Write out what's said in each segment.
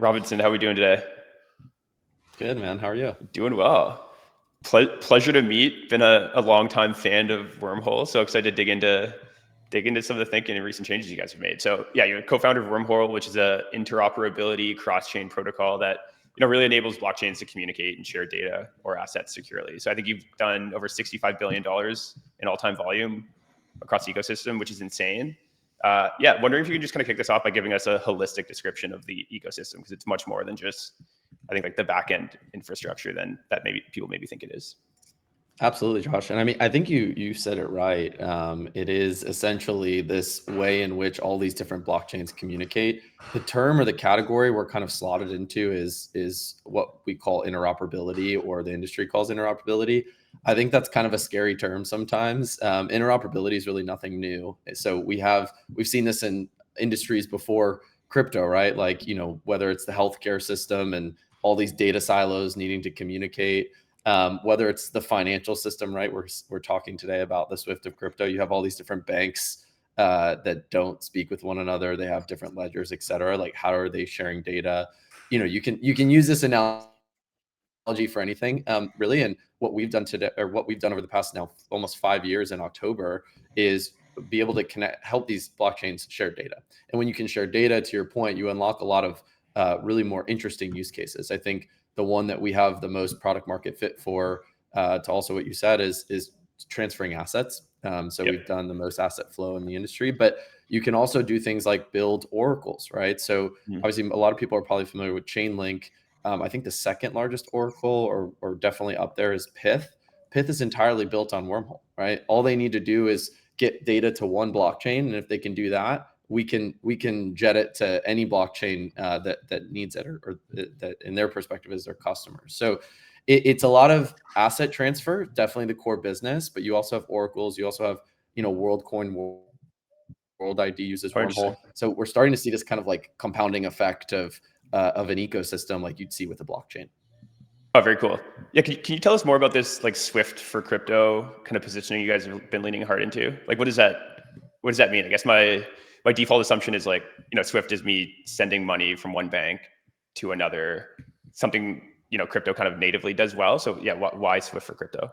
Robinson, how are we doing today? Good, man. How are you? Doing well. Pleasure to meet. Been a long time fan of Wormhole, so excited to dig into some of the thinking and recent changes you guys have made. So yeah, you're a co-founder of Wormhole, which is a interoperability cross-chain protocol that really enables blockchains to communicate and share data or assets securely. So I think you've done over $65 billion in all-time volume across the ecosystem, which is insane. Yeah, wondering if you can just kind of kick this off by giving us a holistic description of the ecosystem, because it's much more than just, I think, like the back end infrastructure than that maybe people maybe think it is. Absolutely, Josh. And I mean, I think you said it right. It is essentially this way in which all these different blockchains communicate. The term or the category we're kind of slotted into is what we call interoperability, or the industry calls interoperability. I think that's kind of a scary term sometimes. Interoperability is really nothing new. So we've seen this in industries before crypto, right? Like, whether it's the healthcare system and all these data silos needing to communicate. Whether it's the financial system, right? We're talking today about the Swift of crypto. You have all these different banks that don't speak with one another. They have different ledgers, et cetera. Like, how are they sharing data? You can use this analogy for anything, really. And what we've done today, or what we've done over the past now almost 5 years in October, is be able to help these blockchains share data. And when you can share data, to your point, you unlock a lot of really more interesting use cases. I think the one that we have the most product market fit for, to also what you said, is transferring assets. So we've done the most asset flow in the industry, but you can also do things like build oracles, right? So obviously a lot of people are probably familiar with Chainlink. I think the second largest oracle, or definitely up there, is Pyth. Pyth is entirely built on Wormhole, right? All they need to do is get data to one blockchain, and if they can do that, we can jet it to any blockchain that needs it, or that in their perspective is their customers. So it's a lot of asset transfer, definitely the core business, but you also have oracles. You also have WorldCoin, World ID uses Wormhole. So we're starting to see this kind of like compounding effect of an ecosystem like you'd see with a blockchain. Oh, very cool. Yeah, can you tell us more about this, like, Swift for crypto kind of positioning you guys have been leaning hard into? Like, what does that mean? I guess my default assumption is, like, Swift is me sending money from one bank to another, something crypto kind of natively does well. So yeah, why Swift for crypto?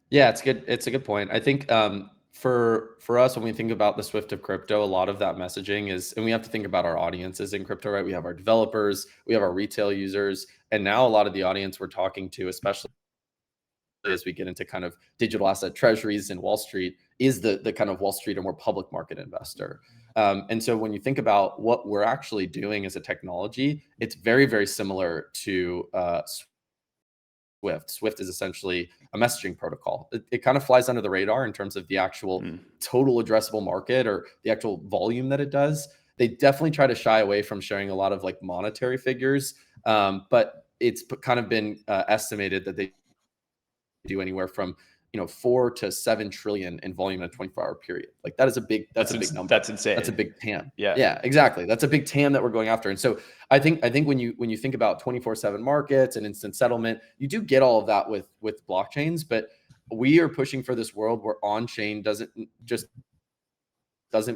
Yeah, it's good. It's a good point. I think for us, when we think about the Swift of crypto, a lot of that messaging is, and we have to think about our audiences in crypto, right? We have our developers, we have our retail users, and now a lot of the audience we're talking to, especially as we get into kind of digital asset treasuries in Wall Street, is the kind of Wall Street or more public market investor. And so when you think about what we're actually doing as a technology, it's very, very similar to Swift. Swift is essentially a messaging protocol. It kind of flies under the radar in terms of the actual total addressable market, or the actual volume that it does. They definitely try to shy away from sharing a lot of like monetary figures, but it's kind of been estimated that they do anywhere from 4 to 7 trillion in volume in a 24-hour period. Like, that's a big number. That's insane. That's a big TAM. Yeah, exactly. That's a big TAM that we're going after. And so I think when you think about 24/7 markets and instant settlement, you do get all of that with blockchains, but we are pushing for this world where on-chain doesn't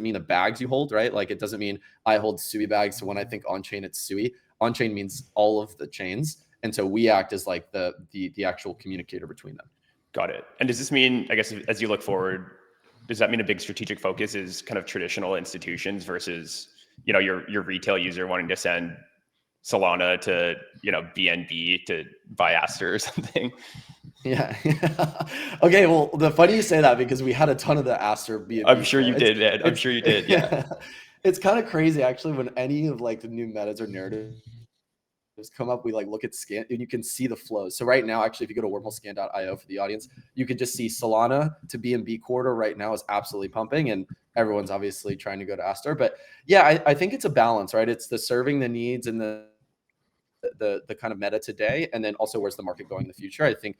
mean the bags you hold, right? Like, it doesn't mean I hold Sui bags, so when I think on-chain, it's Sui. On-chain means all of the chains. And so we act as like the actual communicator between them. Got it. And does this mean, I guess, as you look forward, does that mean a big strategic focus is kind of traditional institutions versus, your retail user wanting to send Solana to, BNB to buy Aster or something? Yeah. Okay. Well, the funny you say that, because we had a ton of the Aster BNB. I'm sure you did, Ed. I'm sure you did. Yeah. It's kind of crazy, actually, when any of like the new metas or narratives come up, we like look at scan and you can see the flows. So right now, actually, if you go to wormholescan.io for the audience, you can just see Solana to BNB corridor right now is absolutely pumping, and everyone's obviously trying to go to Aster. But yeah, I think it's a balance, right? It's the serving the needs and the kind of meta today, and then also where's the market going in the future. I think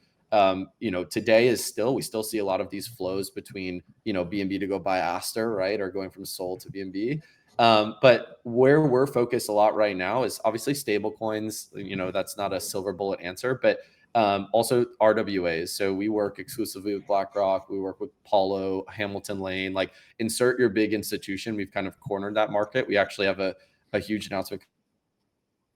today we still see a lot of these flows between BNB to go buy Aster, right, or going from Sol to BNB. But where we're focused a lot right now is obviously stable coins. That's not a silver bullet answer, but also RWAs. So we work exclusively with BlackRock. We work with Apollo, Hamilton Lane. Like, insert your big institution. We've kind of cornered that market. We actually have a huge announcement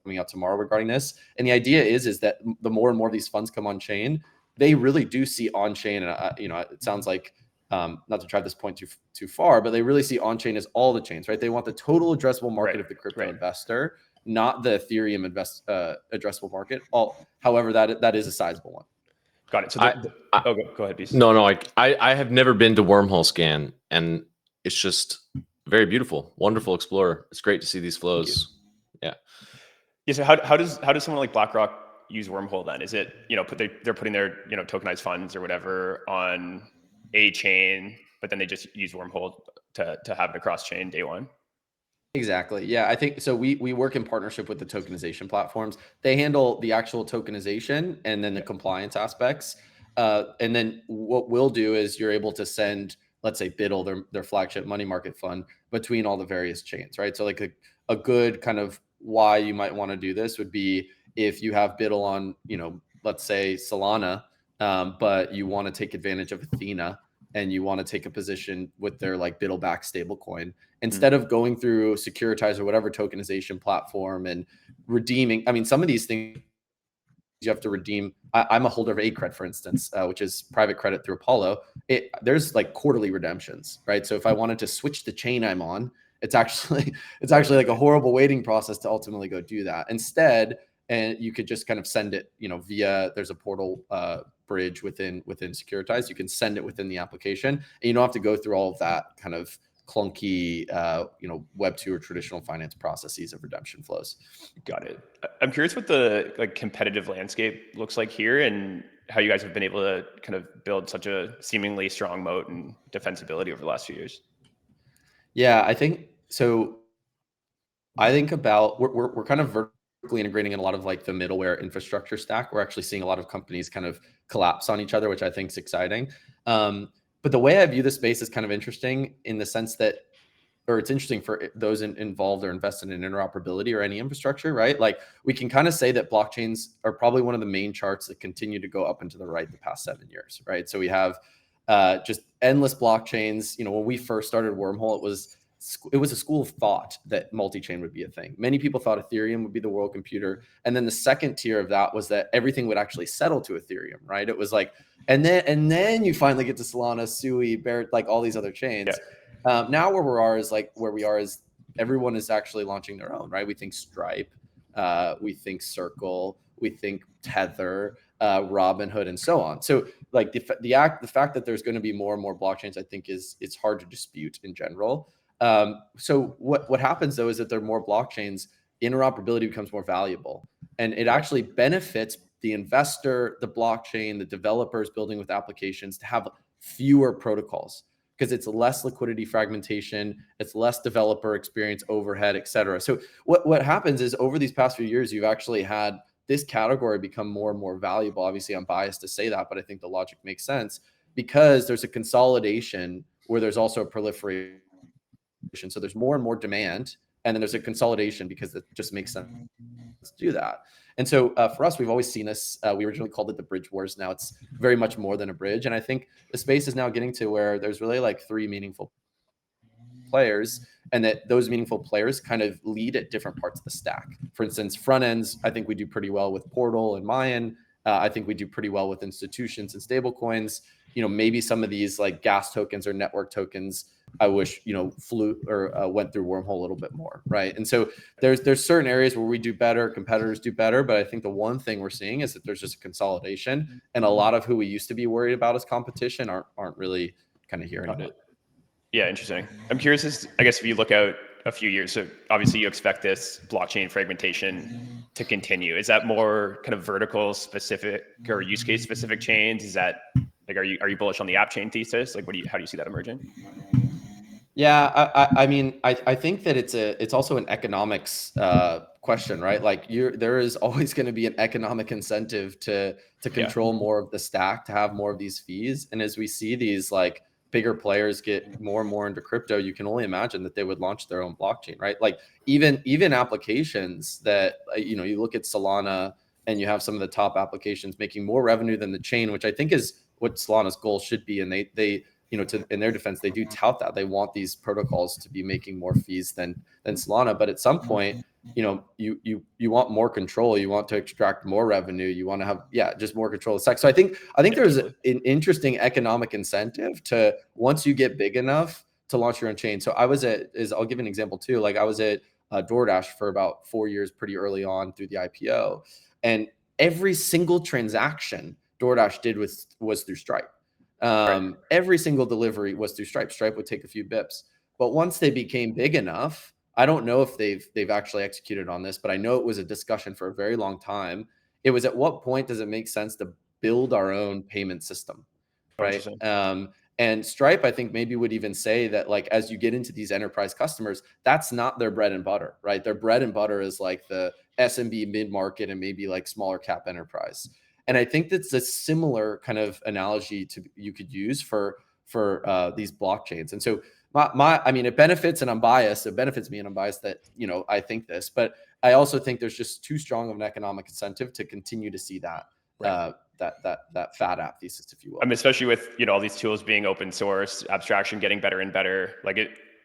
coming out tomorrow regarding this. And the idea is that the more and more of these funds come on chain, they really do see on chain. And it sounds like, not to drive this point too far, but they really see on chain as all the chains, right? They want the total addressable market of the crypto investor, not the Ethereum addressable market. However, that is a sizable one. Got it. So go ahead, Beast. No, I have never been to Wormhole Scan, and it's just very beautiful, wonderful explorer. It's great to see these flows. Yeah. So how does someone like BlackRock use Wormhole then? Is it, they're putting their, tokenized funds or whatever on a chain, but then they just use Wormhole to have it across chain day one? Exactly. Yeah, I think so. We work in partnership with the tokenization platforms. They handle the actual tokenization and then the compliance aspects. And then what we'll do is you're able to send, let's say, BIDL, their flagship money market fund, between all the various chains, right? So like a good kind of why you might want to do this would be if you have BIDL on, let's say Solana, but you want to take advantage of Athena and you want to take a position with their like BIDL backed stablecoin, instead of going through Securitize or whatever tokenization platform and redeeming. I mean, some of these things you have to redeem. I'm a holder of ACRED, for instance, which is private credit through Apollo. There's like quarterly redemptions, right? So if I wanted to switch the chain I'm on, it's actually like a horrible waiting process to ultimately go do that. Instead, and you could just kind of send it, via, there's a portal bridge within Securitize. You can send it within the application, and you don't have to go through all of that kind of clunky, Web2 or traditional finance processes of redemption flows. Got it. I'm curious what the competitive landscape looks like here, and how you guys have been able to kind of build such a seemingly strong moat and defensibility over the last few years. Yeah, I think so. I think about we're kind of vertically integrating in a lot of like the middleware infrastructure stack. We're actually seeing a lot of companies kind of collapse on each other, which I think is exciting. But the way I view the space is kind of interesting in the sense that, or it's interesting for those involved or invested in interoperability or any infrastructure, right? Like we can kind of say that blockchains are probably one of the main charts that continue to go up and to the right the past 7 years, right? So we have just endless blockchains. When we first started Wormhole, it was a school of thought that multi-chain would be a thing. Many people thought Ethereum would be the world computer. And then the second tier of that was that everything would actually settle to Ethereum, right? It was like, and then you finally get to Solana, Sui, Bear, like all these other chains. Yeah. Now where we are is everyone is actually launching their own, right? We think Stripe, we think Circle, we think Tether, Robinhood, and so on. So like the fact that there's going to be more and more blockchains, I think it's hard to dispute in general. So what happens though is that there are more blockchains, interoperability becomes more valuable, and it actually benefits the investor, the blockchain, the developers building with applications to have fewer protocols, because it's less liquidity fragmentation, it's less developer experience overhead, et cetera. So what happens is over these past few years, you've actually had this category become more and more valuable. Obviously, I'm biased to say that, but I think the logic makes sense because there's a consolidation where there's also a proliferation. So there's more and more demand, and then there's a consolidation because it just makes sense to do that. And so for us, we've always seen this. We originally called it the bridge wars. Now it's very much more than a bridge. And I think the space is now getting to where there's really like 3 meaningful players, and that those meaningful players kind of lead at different parts of the stack. For instance, front ends, I think we do pretty well with Portal and Mayan. I think we do pretty well with institutions and stablecoins. Maybe some of these like gas tokens or network tokens, I wish, flew or went through Wormhole a little bit more, right? And so there's certain areas where we do better, competitors do better, but I think the one thing we're seeing is that there's just a consolidation, and a lot of who we used to be worried about as competition aren't really kind of here anymore. Yeah, interesting. I'm curious, I guess if you look out a few years, so obviously you expect this blockchain fragmentation to continue. Is that more kind of vertical specific or use case specific chains? Is that like, are you bullish on the app chain thesis? Like, how do you see that emerging? Yeah, I mean, I think that it's also an economics question, right? Like there is always going to be an economic incentive to control more of the stack, to have more of these fees. And as we see these like bigger players get more and more into crypto, you can only imagine that they would launch their own blockchain, right? Like even applications that, you look at Solana and you have some of the top applications making more revenue than the chain, which I think is what Solana's goal should be. And in their defense, they do tout that they want these protocols to be making more fees than Solana. But at some point, you want more control, you want to extract more revenue, you want to have just more control of sex. So I think there's an interesting economic incentive to, once you get big enough, to launch your own chain. So I'll give an example too. Like I was at DoorDash for about 4 years, pretty early on through the IPO, and every single transaction DoorDash did was through Stripe. Every single delivery was through Stripe. Stripe would take a few bips, but once they became big enough, I don't know if they've actually executed on this, but I know it was a discussion for a very long time. It was, at what point does it make sense to build our own payment system, right? And Stripe, I think, maybe would even say that, like, as you get into these enterprise customers, that's not their bread and butter, right? Their bread and butter is like the SMB mid-market and maybe like smaller cap enterprise. And I think that's a similar kind of analogy you could use for these blockchains. And so I mean, it benefits, and I'm biased. It benefits me, and I'm biased that, I think this, but I also think there's just too strong of an economic incentive to continue to see that. That fat app thesis, if you will. I mean, especially with all these tools being open source, abstraction getting better and better. Like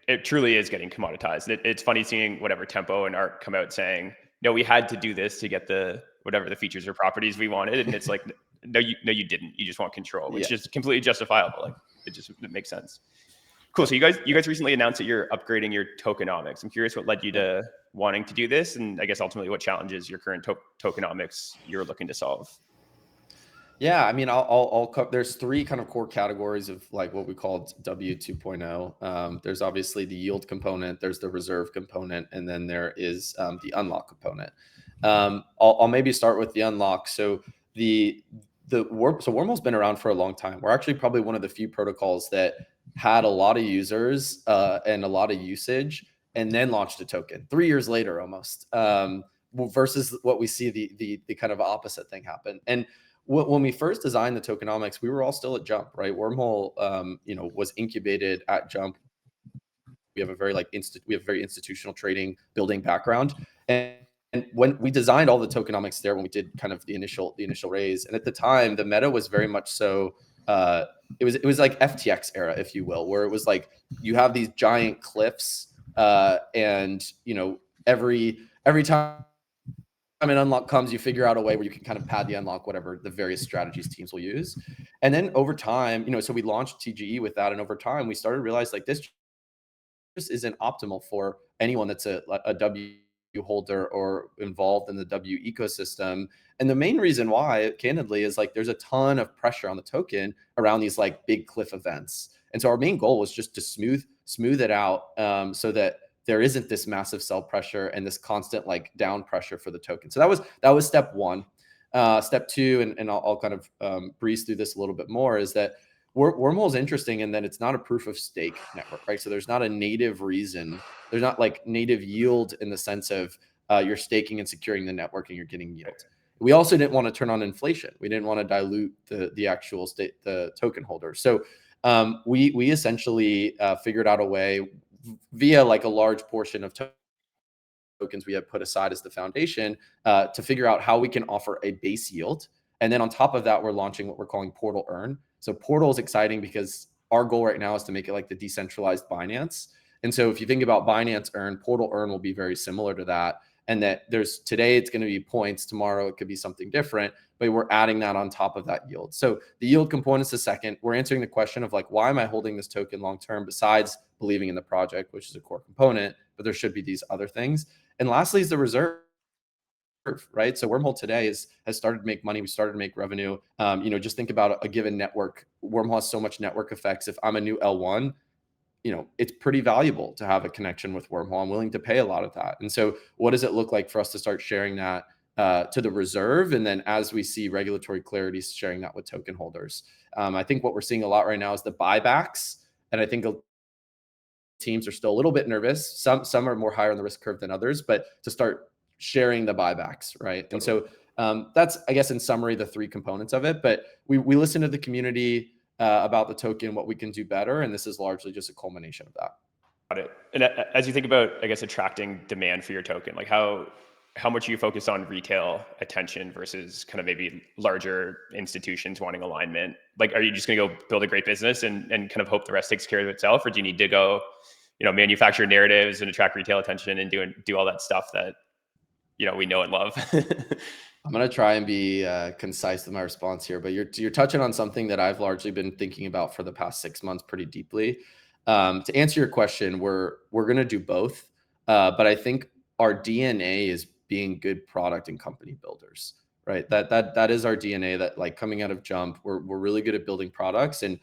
it truly is getting commoditized. It's funny seeing whatever Tempo and Art come out saying, no, we had to do this to get whatever the features or properties we wanted, and it's like, no, you didn't. You just want control, which is completely justifiable. Like it makes sense. Cool. So you guys recently announced that you're upgrading your tokenomics. I'm curious what led you to wanting to do this, and I guess ultimately what challenges your current tokenomics you're looking to solve. Yeah, I mean, I'll there's three kind of core categories of like what we call W 2.0. There's obviously the yield component, there's the reserve component, and then there is the unlock component. I'll maybe start with the unlock. So Wormhole's been around for a long time. We're actually probably one of the few protocols that had a lot of users and a lot of usage, and then launched a token 3 years later almost. Versus what we see the kind of opposite thing happen. And when we first designed the tokenomics, we were all still at Jump, right? Wormhole, was incubated at Jump. We have a very institutional trading building background, and when we designed all the tokenomics there, when we did kind of the initial raise, and at the time the meta was very much so. It was like FTX era, if you will, where it was like you have these giant cliffs, and every time an unlock comes, you figure out a way where you can kind of pad the unlock, whatever the various strategies teams will use. And then over time, so we launched TGE with that. And over time, we started to realize like this just isn't optimal for anyone that's a W holder or involved in the W ecosystem. And the main reason why, candidly, is like there's a ton of pressure on the token around these like big cliff events. And so our main goal was just to smooth it out, so that there isn't this massive sell pressure and this constant like down pressure for the token. So that was step one. Step two, and I'll kind of breeze through this a little bit more, is that Wormhole is interesting in that it's not a proof of stake network, right? So there's not a native reason. There's not like native yield in the sense of you're staking and securing the network and you're getting yield. We also didn't want to turn on inflation. We didn't want to dilute the actual the token holder. So we essentially figured out a way via like a large portion of tokens we have put aside as the foundation to figure out how we can offer a base yield. And then on top of that, we're launching what we're calling Portal Earn. So Portal is exciting because our goal right now is to make it like the decentralized Binance. And so if you think about Binance Earn, Portal Earn will be very similar to that. And that today it's going to be points, tomorrow it could be something different, but we're adding that on top of that yield. So the yield component is the second. We're answering the question of like, why am I holding this token long-term besides believing in the project, which is a core component, but there should be these other things. And lastly is the reserve, right? So Wormhole today has started to make money. We started to make revenue. Just think about a given network. Wormhole has so much network effects. If I'm a new L1, it's pretty valuable to have a connection with Wormhole. I'm willing to pay a lot of that. And so what does it look like for us to start sharing that to the reserve? And then as we see regulatory clarity, sharing that with token holders. I think what we're seeing a lot right now is the buybacks. And I think teams are still a little bit nervous. Some are more higher on the risk curve than others, but to start sharing the buybacks, right? And so that's, I guess, in summary, the three components of it. But we listen to the community about the token, what we can do better, and this is largely just a culmination of that. Got it. And as you think about, I guess, attracting demand for your token, like how how much you focus on retail attention versus kind of maybe larger institutions wanting alignment? Like, are you just going to go build a great business and kind of hope the rest takes care of itself? Or do you need to go, manufacture narratives and attract retail attention and do all that stuff that, we know and love? I'm going to try and be concise with my response here, but you're touching on something that I've largely been thinking about for the past 6 months pretty deeply. To answer your question, we're going to do both. But I think our DNA is being good product and company builders, right? That is our DNA. That, like, coming out of Jump, we're really good at building products and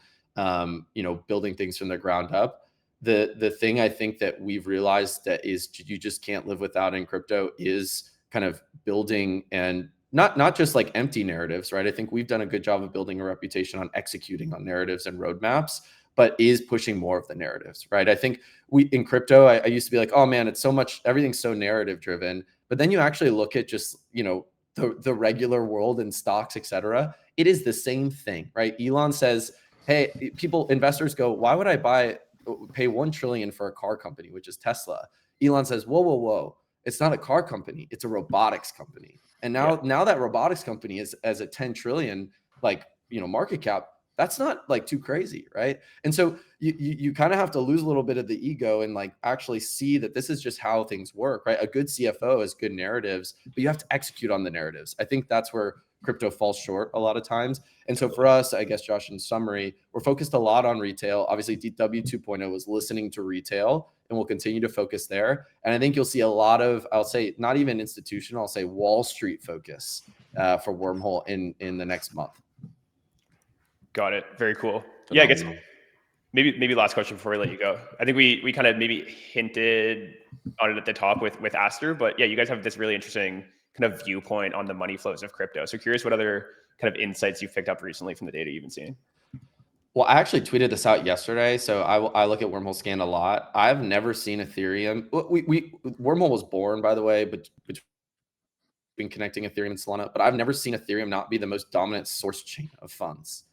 building things from the ground up. The thing I think that we've realized that is you just can't live without in crypto is kind of building, and not just like empty narratives, right? I think we've done a good job of building a reputation on executing on narratives and roadmaps, but is pushing more of the narratives, right? I think in crypto, I used to be like, oh man, it's so much, everything's so narrative driven. But then you actually look at just, the regular world and stocks, et cetera. It is the same thing, right? Elon says, hey, investors go, why would I pay 1 trillion for a car company, which is Tesla? Elon says, whoa. It's not a car company. It's a robotics company. And now that robotics company is as a 10 trillion, market cap, that's not like too crazy, right? And so you kind of have to lose a little bit of the ego and like actually see that this is just how things work, right? A good CFO has good narratives, but you have to execute on the narratives. I think that's where crypto falls short a lot of times. And so for us, I guess, Josh, in summary, we're focused a lot on retail. Obviously, DW 2.0 was listening to retail, and we'll continue to focus there. And I think you'll see a lot of, I'll say, not even institutional, I'll say Wall Street focus for Wormhole in the next month. Got it. Very cool. Yeah, I guess maybe last question before we let you go. I think we kind of maybe hinted on it at the top with Aster, but yeah, you guys have this really interesting kind of viewpoint on the money flows of crypto. So curious what other kind of insights you've picked up recently from the data you've been seeing. Well, I actually tweeted this out yesterday, so I look at Wormhole Scan a lot. I've never seen Ethereum. Wormhole was born, by the way, but between connecting Ethereum and Solana, but I've never seen Ethereum not be the most dominant source chain of funds.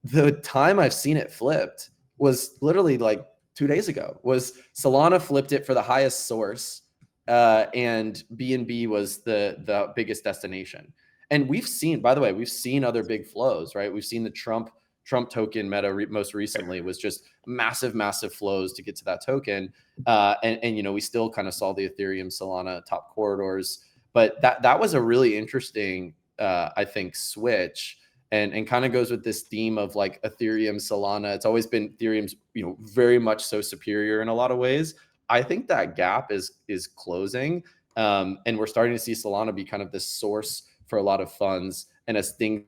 The time I've seen it flipped was literally like 2 days ago. Was Solana flipped it for the highest source, and BNB was the biggest destination. And we've seen, by the way, other big flows, right? We've seen the Trump token meta most recently was just massive flows to get to that token. And we still kind of saw the Ethereum Solana top corridors, but that was a really interesting, I think, switch. And kind of goes with this theme of like Ethereum, Solana. It's always been Ethereum's, very much so superior in a lot of ways. I think that gap is closing. And we're starting to see Solana be kind of this source for a lot of funds. And as things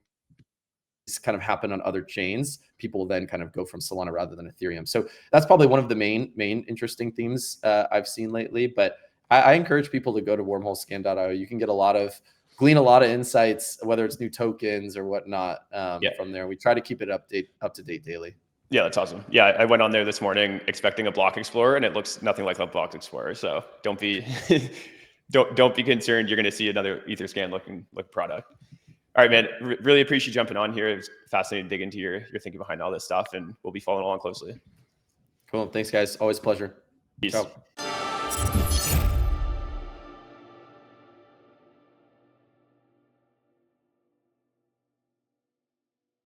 kind of happen on other chains, people will then kind of go from Solana rather than Ethereum. So that's probably one of the main interesting themes I've seen lately. But I encourage people to go to wormholescan.io. You can get glean a lot of insights, whether it's new tokens or whatnot from there. We try to keep it up to date daily. Yeah, that's awesome. Yeah, I went on there this morning expecting a block explorer, and it looks nothing like a block explorer. So don't be don't be concerned. You're going to see another Etherscan looking product. All right, man. Really appreciate you jumping on here. It was fascinating to dig into your thinking behind all this stuff, and we'll be following along closely. Cool. Thanks, guys. Always a pleasure. Peace. Ciao.